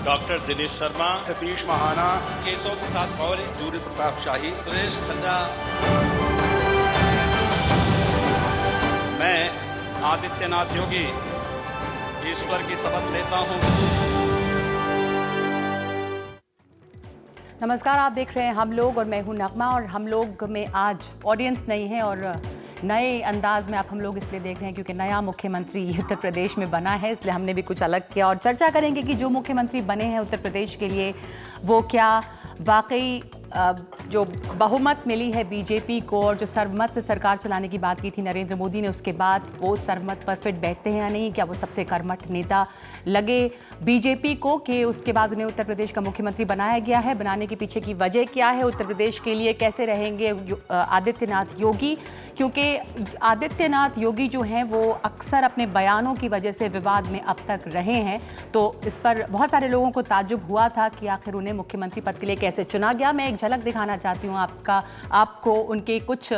Doctor Dinesh Sharma, Satish Mahana, Keshav Prasad Maurya, Surya Pratap Shahi, Suresh Khanna. मैं आदित्यनाथ योगी ईश्वर की शपथ लेता हूँ। नमस्कार, आप देख रहे हैं हम लोग और मैं हूं नगमा। और हम लोग में आज ऑडियंस नहीं है और नए अंदाज में आप हम लोग इसलिए देख रहे हैं क्योंकि नया मुख्यमंत्री उत्तर प्रदेश में बना है, इसलिए हमने भी कुछ अलग किया और चर्चा करेंगे कि जो मुख्यमंत्री बने हैं उत्तर प्रदेश के लिए वो क्या वाकई जो बहुमत मिली है बीजेपी को और जो सर्वमत से सरकार चलाने की बात की थी नरेंद्र मोदी ने, उसके बाद वो सर्वमत पर फिट बैठते हैं या नहीं? क्या वो सबसे कर्मठ नेता लगे बीजेपी को कि उसके बाद उन्हें उत्तर प्रदेश का मुख्यमंत्री बनाया गया है? बनाने के पीछे की वजह क्या है? उत्तर प्रदेश के लिए कैसे रहेंगे आदित्यनाथ योगी? क्योंकि आदित्यनाथ योगी जो हैं वो अक्सर अपने बयानों की वजह से विवाद में अब तक रहे हैं, तो इस पर बहुत सारे लोगों को ताज्जुब हुआ था कि आखिर उन्हें मुख्यमंत्री पद के लिए कैसे चुना गया। मैं एक झलक दिखाना चाहती हूँ आपको उनके कुछ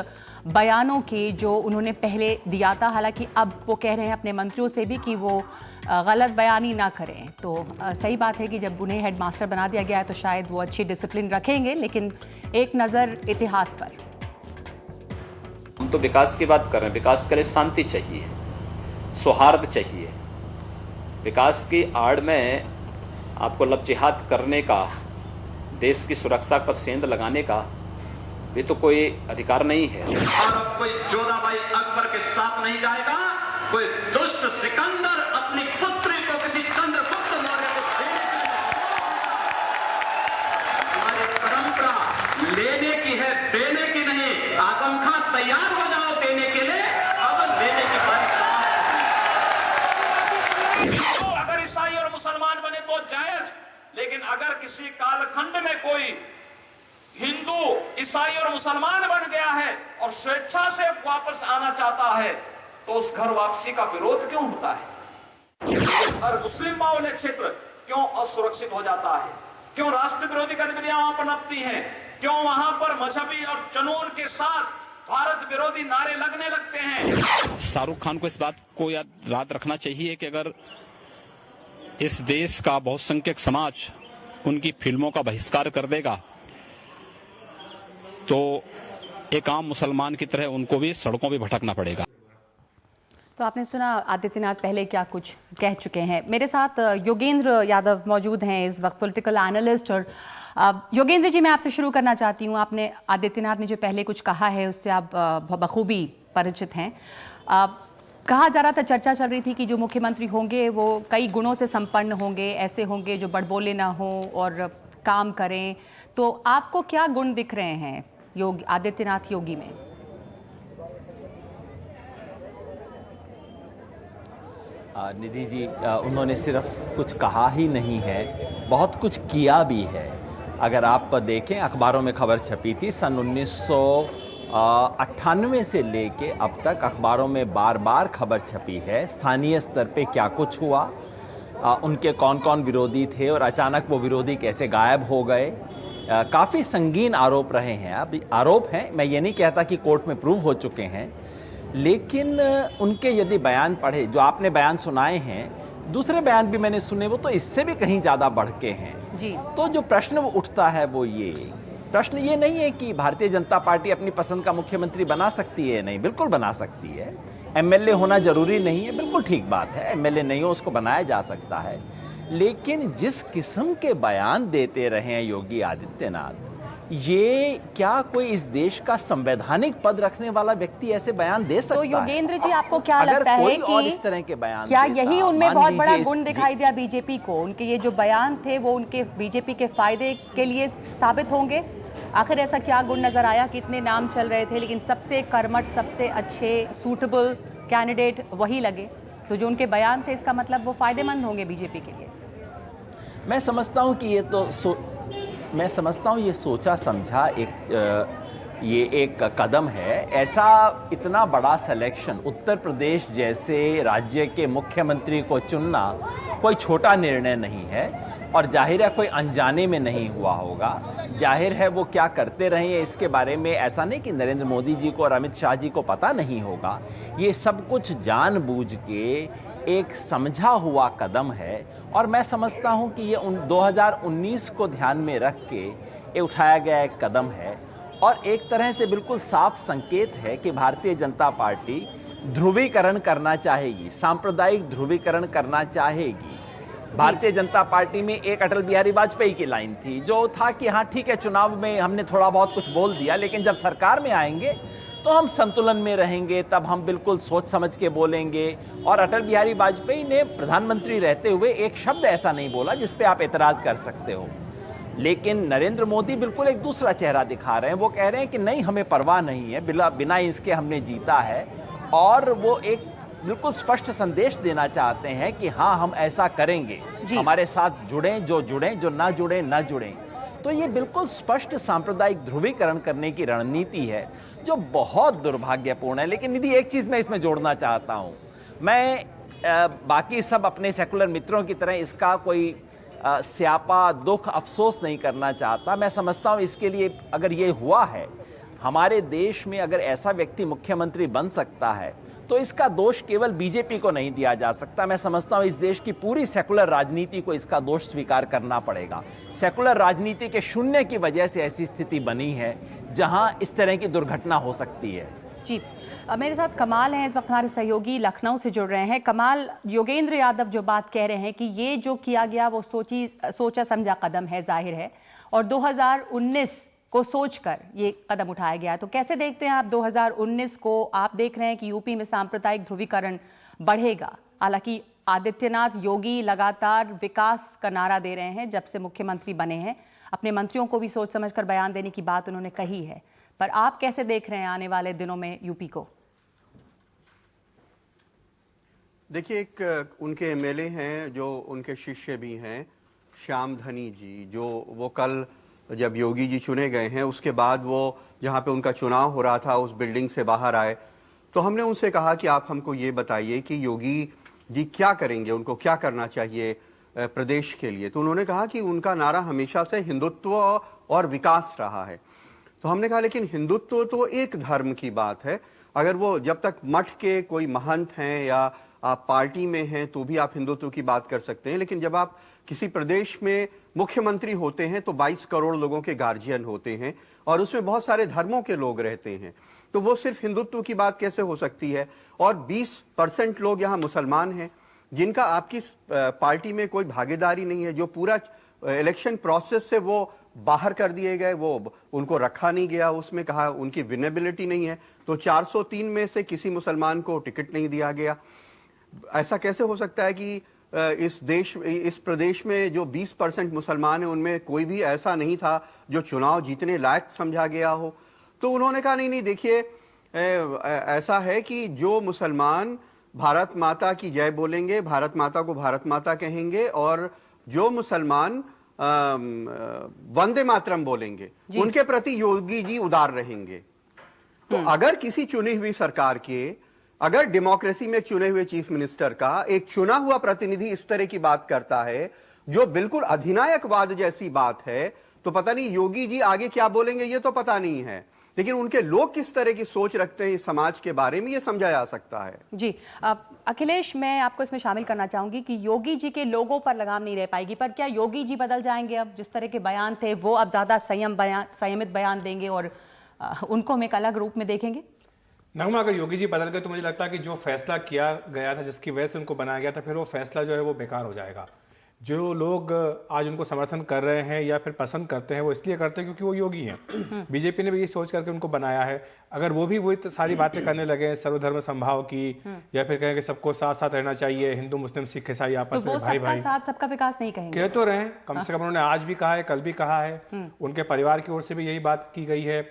बयानों की जो उन्होंने पहले दिया था। हालांकि अब वो कह रहे हैं अपने मंत्रियों से भी कि वो गलत बयानी ना करें। तो सही बात है कि जब उन्हें हेडमास्टर बना दिया गया है तो शायद वो अच्छी डिसिप्लिन रखेंगे। लेकिन एक नज़र इतिहास पर। हम तो विकास की बात कर रहे हैं। विकास के लिए शांति चाहिए, सौहार्द चाहिए। विकास की आड़ में आपको लव-जिहाद करने का, देश की सुरक्षा पर सेंध लगाने का ये तो कोई अधिकार नहीं है। और अब कोई जोधाबाई अकबर के साथ नहीं जाएगा, कोई दुष्ट सिकंदर अपनी पुत्री को किसी चंद्रगुप्त मौर्य को देने की हमारी परंपरा लेने की है, देने की नहीं। आजम खान तैयार हो जाओ देने के लिए, अब लेने की बारी तो अगर ईसाई और मुसलमान बने तो जायज, लेकिन अगर किसी कालखंड में कोई हिंदू ईसाई और मुसलमान बन गया है और स्वेच्छा से वापस आना चाहता है तो उस घर वापसी का विरोध क्यों होता है? हर मुस्लिम बाहुल्य क्षेत्र क्यों असुरक्षित हो जाता है? क्यों राष्ट्र विरोधी गतिविधियां वहां पनपती हैं? क्यों वहां पर मजहबी और जुनून के साथ भारत विरोधी नारे लगने लगते हैं? शाहरुख खान को इस बात को याद रखना चाहिए कि अगर इस देश का बहुसंख्यक समाज उनकी फिल्मों का बहिष्कार कर देगा तो एक आम मुसलमान की तरह उनको भी सड़कों पे भटकना पड़ेगा। तो आपने सुना आदित्यनाथ पहले क्या कुछ कह चुके हैं। मेरे साथ योगेंद्र यादव मौजूद हैं इस वक्त, पॉलिटिकल एनालिस्ट। और योगेंद्र जी, मैं आपसे शुरू करना चाहती हूँ। आपने आदित्यनाथ ने जो पहले कुछ कहा है उससे आप बखूबी परिचित हैं। कहा जा रहा था, चर्चा चल रही थी कि जो मुख्यमंत्री होंगे वो कई गुणों से संपन्न होंगे, ऐसे होंगे जो बड़बोले ना हो और काम करें। तो आपको क्या गुण दिख रहे हैं आदित्यनाथ योगी में? निधि जी, उन्होंने सिर्फ कुछ कहा ही नहीं है, बहुत कुछ किया भी है। अगर आप देखें, अखबारों में खबर छपी थी सन 1998 से लेके अब तक अखबारों में बार बार खबर छपी है स्थानीय स्तर पे क्या कुछ हुआ, उनके कौन कौन विरोधी थे और अचानक वो विरोधी कैसे गायब हो गए। काफ़ी संगीन आरोप रहे हैं। अब आरोप हैं, मैं ये नहीं कहता कि कोर्ट में प्रूव हो चुके हैं, लेकिन उनके यदि बयान पढ़े, जो आपने बयान सुनाए हैं, दूसरे बयान भी मैंने सुने, वो तो इससे भी कहीं ज़्यादा बढ़ के हैं जी। तो जो प्रश्न वो उठता है वो प्रश्न ये नहीं है कि भारतीय जनता पार्टी अपनी पसंद का मुख्यमंत्री बना सकती है, नहीं, बिल्कुल बना सकती है। एमएलए होना जरूरी नहीं है, बिल्कुल ठीक बात है, एमएलए नहीं हो उसको बनाया जा सकता है। लेकिन जिस किस्म के बयान देते रहे हैं योगी आदित्यनाथ, ये क्या कोई इस देश का संवैधानिक पद रखने वाला व्यक्ति ऐसे बयान दे सकता है? तो योगेंद्र जी, आपको क्या लगता है कि इस तरह के बयान क्या यही उनमें बहुत बड़ा गुण दिखाई दिया बीजेपी को? उनके ये जो बयान थे वो उनके बीजेपी के फायदे के लिए साबित होंगे? आखिर ऐसा क्या गुण नजर आया कि इतने नाम चल रहे थे लेकिन सबसे कर्मठ, सबसे अच्छे सूटेबल कैंडिडेट वही लगे? तो जो उनके बयान थे इसका मतलब वो फायदेमंद होंगे बीजेपी के लिए? मैं समझता हूं कि ये सोचा समझा एक ये एक कदम है। ऐसा इतना बड़ा सिलेक्शन, उत्तर प्रदेश जैसे राज्य के मुख्यमंत्री को चुनना कोई छोटा निर्णय नहीं है और जाहिर है कोई अनजाने में नहीं हुआ होगा। जाहिर है वो क्या करते रहे हैं इसके बारे में ऐसा नहीं कि नरेंद्र मोदी जी को और अमित शाह जी को पता नहीं होगा। ये सब कुछ जानबूझ के एक समझा हुआ कदम है और मैं समझता हूं कि ये 2019 को ध्यान में रख के ये उठाया गया एक कदम है और एक तरह से बिल्कुल साफ संकेत है कि भारतीय जनता पार्टी ध्रुवीकरण करना चाहेगी, सांप्रदायिक ध्रुवीकरण करना चाहेगी। भारतीय जनता पार्टी में एक अटल बिहारी वाजपेयी की लाइन थी जो था कि हाँ ठीक है, चुनाव में हमने थोड़ा बहुत कुछ बोल दिया, लेकिन जब सरकार में आएंगे तो हम संतुलन में रहेंगे, तब हम बिल्कुल सोच समझ के बोलेंगे। और अटल बिहारी वाजपेयी ने प्रधानमंत्री रहते हुए एक शब्द ऐसा नहीं बोला जिस पे आप एतराज कर सकते हो। लेकिन नरेंद्र मोदी बिल्कुल एक दूसरा चेहरा दिखा रहे हैं। वो कह रहे हैं कि नहीं, हमें परवाह नहीं है, बिना इसके हमने जीता है। और वो एक बिल्कुल स्पष्ट संदेश देना चाहते हैं कि हाँ, हम ऐसा करेंगे, हमारे साथ जुड़ें, जो ना जुड़े ना जुड़ें। तो ये बिल्कुल स्पष्ट सांप्रदायिक ध्रुवीकरण करने की रणनीति है जो बहुत दुर्भाग्यपूर्ण है। लेकिन निधि, एक चीज मैं इसमें जोड़ना चाहता हूं। मैं बाकी सब अपने सेकुलर मित्रों की तरह इसका कोई स्यापा, दुख, अफसोस नहीं करना चाहता। मैं समझता हूं इसके लिए अगर ये हुआ है, हमारे देश में अगर ऐसा व्यक्ति मुख्यमंत्री बन सकता है तो इसका दोष केवल बीजेपी को नहीं दिया जा सकता। मैं समझता हूं इस देश की पूरी सेकुलर राजनीति को इसका दोष स्वीकार करना पड़ेगा। सेकुलर राजनीति के शून्य की वजह से ऐसी स्थिति बनी है जहां इस तरह की दुर्घटना हो सकती है। जी, मेरे साथ कमाल हैं, इस वक्त हमारे सहयोगी लखनऊ से जुड़ रहे हैं। कमाल, योगेंद्र यादव जो बात कह रहे हैं कि ये जो किया गया वो सोचा समझा कदम है, जाहिर है, और 2019 को सोचकर ये कदम उठाया गया। तो कैसे देखते हैं आप 2019 को? आप देख रहे हैं कि यूपी में सांप्रदायिक ध्रुवीकरण बढ़ेगा। हालांकि आदित्यनाथ योगी लगातार विकास का नारा दे रहे हैं जब से मुख्यमंत्री बने हैं। अपने मंत्रियों को भी सोच समझकर बयान देने की बात उन्होंने कही है, पर आप कैसे देख रहे हैं आने वाले दिनों में यूपी को? देखिए, एक उनके एमएलए हैं जो उनके शिष्य भी हैं, श्याम धनी जी, जो वो कल जब योगी जी चुने गए हैं उसके बाद वो जहाँ पे उनका चुनाव हो रहा था उस बिल्डिंग से बाहर आए। तो हमने उनसे कहा कि आप हमको ये बताइए कि योगी जी क्या करेंगे, उनको क्या करना चाहिए प्रदेश के लिए। तो उन्होंने कहा कि उनका नारा हमेशा से हिंदुत्व और विकास रहा है। तो हमने कहा लेकिन हिंदुत्व तो एक धर्म की बात है, अगर वो जब तक मठ के कोई महंत हैं या आप पार्टी में हैं तो भी आप हिंदुत्व की बात कर सकते हैं, लेकिन जब आप किसी प्रदेश में मुख्यमंत्री होते हैं तो 22 करोड़ लोगों के गार्जियन होते हैं और उसमें बहुत सारे धर्मों के लोग रहते हैं, तो वो सिर्फ हिंदुत्व की बात कैसे हो सकती है? और 20% लोग यहाँ मुसलमान हैं जिनका आपकी पार्टी में कोई भागीदारी नहीं है, जो पूरा इलेक्शन प्रोसेस से वो बाहर कर दिए गए, वो उनको रखा नहीं गया, उसमें कहा उनकी विनेबिलिटी नहीं है, तो 403 में से किसी मुसलमान को टिकट नहीं दिया गया। ऐसा कैसे हो सकता है कि इस प्रदेश में जो 20% मुसलमान हैं उनमें कोई भी ऐसा नहीं था जो चुनाव जीतने लायक समझा गया हो? तो उन्होंने कहा नहीं, देखिए ऐसा है कि जो मुसलमान भारत माता की जय बोलेंगे, भारत माता को भारत माता कहेंगे, और जो मुसलमान वंदे मातरम बोलेंगे उनके प्रति योगी जी उदार रहेंगे। तो अगर किसी चुनी हुई सरकार के, अगर डेमोक्रेसी में चुने हुए चीफ मिनिस्टर का एक चुना हुआ प्रतिनिधि इस तरह की बात करता है जो बिल्कुल अधिनायकवाद जैसी बात है, तो पता नहीं योगी जी आगे क्या बोलेंगे, ये तो पता नहीं है, लेकिन उनके लोग किस तरह की सोच रखते हैं इस समाज के बारे में, ये समझा जा सकता है। जी, अखिलेश, मैं आपको इसमें शामिल करना चाहूंगी कि योगी जी के लोगों पर लगाम नहीं रह पाएगी, पर क्या योगी जी बदल जाएंगे? अब जिस तरह के बयान थे वो अब ज्यादा संयमित बयान देंगे और उनको हम एक अलग रूप में देखेंगे? नगमा, अगर योगी जी बदल गए तो मुझे लगता है कि जो फैसला किया गया था, जिसकी वजह से उनको बनाया गया था, फिर वो फैसला जो है वो बेकार हो जाएगा। जो लोग आज उनको समर्थन कर रहे हैं या फिर पसंद करते हैं वो इसलिए करते हैं क्योंकि वो योगी हैं। बीजेपी ने भी ये सोच करके उनको बनाया है। अगर वो भी वही सारी बातें करने लगे सर्वधर्म संभाव की, या फिर कहें कि सबको साथ साथ रहना चाहिए, हिंदू मुस्लिम सिख ईसाई आपस में भाई भाई, साथ सबका विकास नहीं कहेंगे, कह तो रहे हैं, कम से कम उन्होंने आज भी कहा है, कल भी कहा है, उनके परिवार की ओर से भी यही बात की गई है,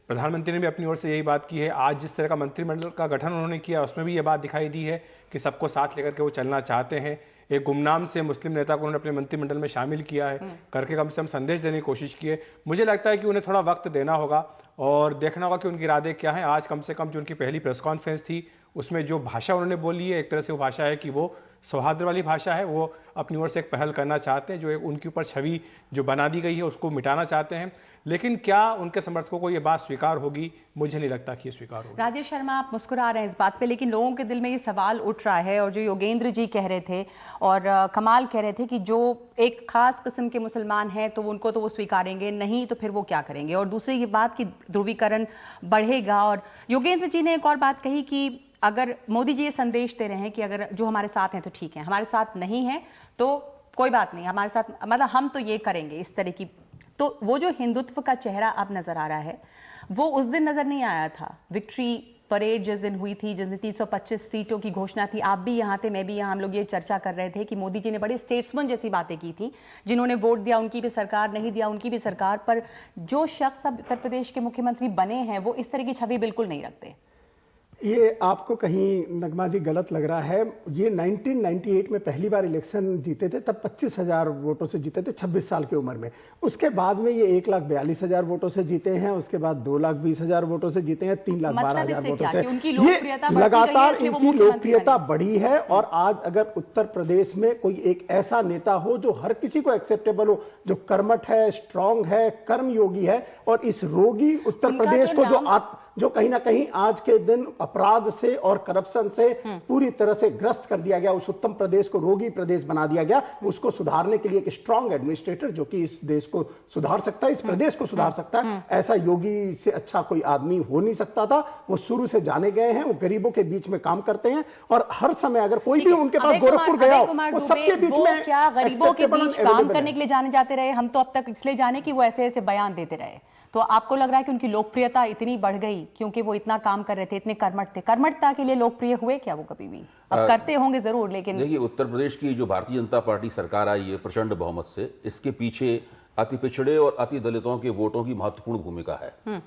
प्रधानमंत्री ने भी अपनी ओर से यही बात की है। आज जिस तरह का मंत्रिमंडल का गठन उन्होंने किया उसमें भी ये बात दिखाई दी है कि सबको साथ लेकर के वो चलना चाहते हैं। एक गुमनाम से मुस्लिम नेता को उन्होंने अपने मंत्रिमंडल में शामिल किया है, करके कम से कम संदेश देने की कोशिश की है। मुझे लगता है कि उन्हें थोड़ा वक्त देना होगा और देखना होगा कि उनके इरादे क्या हैं। आज कम से कम जो उनकी पहली प्रेस कॉन्फ्रेंस थी उसमें जो भाषा उन्होंने बोली है, एक तरह से वो भाषा है कि वो सौहार्द वाली भाषा है। वो अपनी ओर से एक पहल करना चाहते हैं, जो एक उनके ऊपर छवि जो बना दी गई है उसको मिटाना चाहते हैं। लेकिन क्या उनके समर्थकों को ये बात स्वीकार होगी? मुझे नहीं लगता कि ये स्वीकार होगी। राजेश शर्मा, आप मुस्कुरा रहे हैं इस बात पे, लेकिन लोगों के दिल में ये सवाल उठ रहा है, और जो योगेंद्र जी कह रहे थे और कमाल कह रहे थे कि जो एक खास किस्म के मुसलमान हैं तो उनको तो वो स्वीकारेंगे, नहीं तो फिर वो क्या करेंगे। और दूसरी ये बात कि ध्रुवीकरण बढ़ेगा। और योगेंद्र जी ने एक और बात कही कि अगर मोदी जी ये संदेश दे रहे हैं कि अगर जो हमारे साथ हैं तो ठीक है, हमारे साथ नहीं है तो कोई बात नहीं, हमारे साथ मतलब हम तो ये करेंगे, इस तरह की। तो वो जो हिंदुत्व का चेहरा अब नजर आ रहा है वो उस दिन नजर नहीं आया था। विक्ट्री परेड जिस दिन हुई थी, जिस दिन 325 सीटों की घोषणा थी, आप भी यहाँ थे, मैं भी यहाँ, हम लोग ये चर्चा कर रहे थे कि मोदी जी ने बड़े स्टेट्समैन जैसी बातें की थी। जिन्होंने वोट दिया उनकी भी सरकार, नहीं दिया उनकी भी सरकार, पर जो शख्स अब उत्तर प्रदेश के मुख्यमंत्री बने हैं वो इस तरह की छवि बिल्कुल नहीं रखते। ये आपको कहीं नगमा जी गलत लग रहा है। ये 1998 में पहली बार इलेक्शन जीते थे, तब 25,000 वोटों से जीते थे 26 साल की उम्र में। उसके बाद में ये 1,42,000 वोटों से जीते हैं, उसके बाद 2,20,000 वोटों से जीते हैं, 3,12,000 वोटों से। ये लगातार इनकी लोकप्रियता बढ़ी है। और आज अगर उत्तर प्रदेश में कोई एक ऐसा नेता हो जो हर किसी को एक्सेप्टेबल हो, जो कर्मठ है, स्ट्रांग है, कर्मयोगी है, और इस रोगी उत्तर प्रदेश को जो कहीं ना कहीं आज के दिन अपराध से और करप्शन से पूरी तरह से ग्रस्त कर दिया गया, उस उत्तम प्रदेश को रोगी प्रदेश बना दिया गया, उसको सुधारने के लिए एक स्ट्रांग एडमिनिस्ट्रेटर जो कि इस देश को सुधार सकता है, इस प्रदेश को सुधार सकता है, ऐसा योगी से अच्छा कोई आदमी हो नहीं सकता था। वो शुरू से जाने गए हैं, वो गरीबों के बीच में काम करते हैं, और हर समय अगर कोई भी उनके पास गोरखपुर गया हो वो सबके बीच में क्या गरीबों के बीच काम करने के लिए जाने जाते रहे? हम तो अब तक इसलिए जाने कि वो ऐसे ऐसे बयान देते रहे। तो आपको लग रहा है कि उनकी लोकप्रियता इतनी बढ़ गई क्योंकि वो इतना काम कर रहे थे, इतने कर्मठ थे? कर्मठता के लिए लोकप्रिय हुए क्या वो कभी भी? अब करते होंगे जरूर, लेकिन देखिए, उत्तर प्रदेश की जो भारतीय जनता पार्टी सरकार आई है प्रचंड बहुमत से, इसके पीछे अति पिछड़े और अति दलितों के वोटों की महत्वपूर्ण भूमिका है।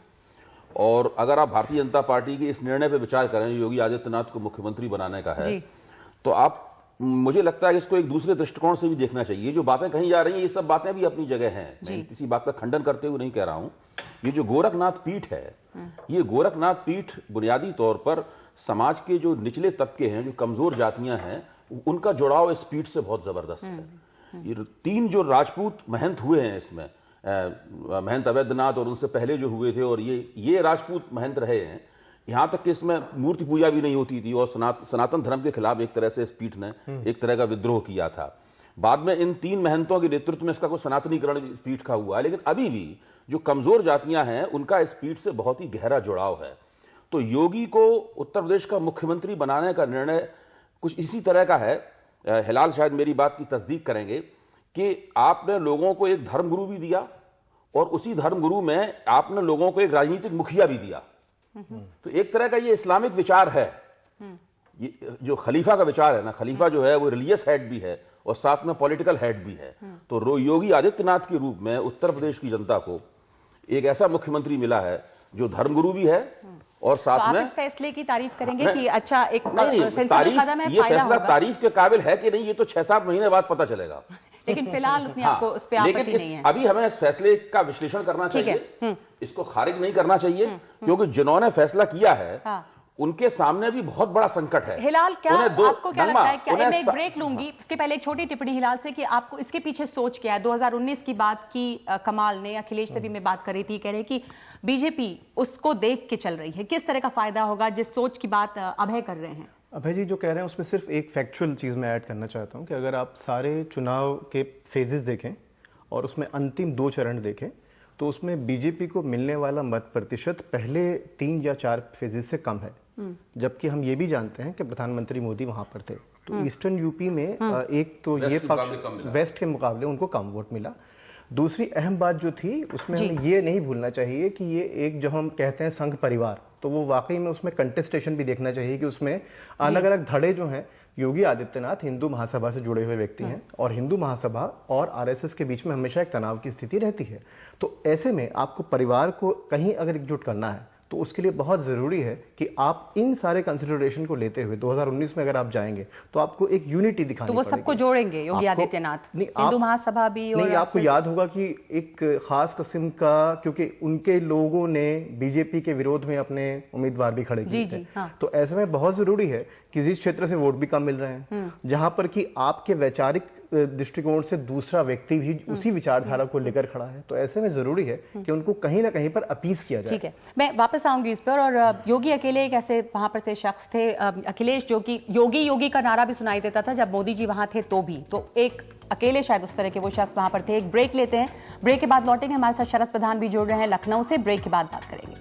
और अगर आप भारतीय जनता पार्टी के इस निर्णय पर विचार करें योगी आदित्यनाथ को मुख्यमंत्री बनाने का है, तो आप, मुझे लगता है कि इसको एक दूसरे दृष्टिकोण से भी देखना चाहिए। जो बातें कही जा रही हैं ये सब बातें भी अपनी जगह हैं, मैं किसी बात का खंडन करते हुए नहीं कह रहा हूं। ये जो गोरखनाथ पीठ है, ये गोरखनाथ पीठ बुनियादी तौर पर समाज के जो निचले तबके हैं, जो कमजोर जातियां हैं, उनका जुड़ाव इस पीठ से बहुत जबरदस्त है। ये 3 जो राजपूत महंत हुए हैं इसमें, महंत अवैधनाथ और उनसे पहले जो हुए थे, और ये राजपूत महंत रहे हैं। यहां तक कि इसमें मूर्ति पूजा भी नहीं होती थी, और सनातन धर्म के खिलाफ एक तरह से इस पीठ ने एक तरह का विद्रोह किया था। बाद में इन 3 महंतों के नेतृत्व में इसका कोई सनातनीकरण इस पीठ का हुआ है, लेकिन अभी भी जो कमजोर जातियां हैं उनका इस पीठ से बहुत ही गहरा जुड़ाव है। तो योगी को उत्तर प्रदेश का मुख्यमंत्री बनाने का निर्णय कुछ इसी तरह का है। हिलाल शायद मेरी बात की तस्दीक करेंगे कि आपने लोगों को एक धर्मगुरु भी दिया, और उसी धर्मगुरु में आपने लोगों को एक राजनीतिक मुखिया भी दिया। तो एक तरह का ये इस्लामिक विचार है। ये जो खलीफा का विचार है ना, खलीफा जो है वो रिलीजियस हेड भी है और साथ में पॉलिटिकल हेड भी है। तो योगी आदित्यनाथ के रूप में उत्तर प्रदेश की जनता को एक ऐसा मुख्यमंत्री मिला है जो धर्मगुरु भी है, और साथ में इस फैसले की तारीफ करेंगे कि अच्छा एक तारीफ, ये फैसला तारीफ के काबिल है कि नहीं, ये तो 6-7 महीने बाद पता चलेगा। लेकिन फिलहाल उतनी आपको उस पे आपत्ति नहीं है। अभी हमें इस फैसले का विश्लेषण करना चाहिए, इसको खारिज नहीं करना चाहिए, क्योंकि जिन्होंने फैसला किया है उनके सामने भी बहुत बड़ा संकट है। हिलाल, क्या आपको क्या लगता है? क्या मैं एक ब्रेक लूंगी, उसके पहले एक छोटी टिप्पणी हिलाल से कि आपको इसके पीछे सोच क्या है? 2019 की बात की कमाल ने, अखिलेश से भी मैं बात कर रही थी, कह रहे कि बीजेपी उसको देख के चल रही है। किस तरह का फायदा होगा जिस सोच की बात अभय कर रहे हैं? अभय जी जो कह रहे हैं उसमें सिर्फ एक फैक्चुअल चीज़ मैं ऐड करना चाहता हूं कि अगर आप सारे चुनाव के फेजेस देखें और उसमें अंतिम 2 चरण देखें, तो उसमें बीजेपी को मिलने वाला मत प्रतिशत पहले 3 या 4 फेजेस से कम है। जबकि हम ये भी जानते हैं कि प्रधानमंत्री मोदी वहां पर थे। तो ईस्टर्न यूपी में एक तो ये पक्ष वेस्ट के मुकाबले उनको कम वोट मिला। दूसरी अहम बात जो थी उसमें हमें ये नहीं भूलना चाहिए कि ये एक जो हम कहते हैं संघ परिवार, तो वो वाकई में उसमें कंटेस्टेशन भी देखना चाहिए कि उसमें अलग अलग धड़े जो हैं। योगी आदित्यनाथ हिंदू महासभा से जुड़े हुए व्यक्ति हैं, और हिंदू महासभा और आरएसएस के बीच में हमेशा एक तनाव की स्थिति रहती है। तो ऐसे में आपको परिवार को कहीं अगर एकजुट करना है तो उसके लिए बहुत ज़रूरी है कि आप इन सारे कंसिडरेशन को लेते हुए 2019 में अगर आप जाएंगे तो आपको एक यूनिटी दिखानी तो वो पड़ेगी। सबको जोड़ेंगे योगी आदित्यनाथ, हिंदू महासभा भी और नहीं, आपको याद होगा कि एक खास किस्म का, क्योंकि उनके लोगों ने बीजेपी के विरोध में अपने उम्मीदवार भी खड़े किए थे, तो ऐसे में बहुत जरूरी है कि जिस क्षेत्र से वोट भी कम मिल रहे हैं, जहां पर कि आपके वैचारिक दृष्टिकोण से दूसरा व्यक्ति भी उसी विचारधारा को लेकर खड़ा है, तो ऐसे में जरूरी है कि उनको कहीं ना कहीं पर अपीस किया जाए। ठीक है, मैं वापस आऊंगी इस पर। और योगी अकेले एक ऐसे वहां पर से शख्स थे, अखिलेश, जो कि योगी योगी का नारा भी सुनाई देता था जब मोदी जी वहां थे तो एक अकेले शायद उस तरह के वो शख्स वहां पर थे। एक ब्रेक लेते हैं, ब्रेक के बाद लौटेंगे। हमारे साथ शरद प्रधान भी जुड़ रहे हैं लखनऊ से, ब्रेक के बाद बात करेंगे।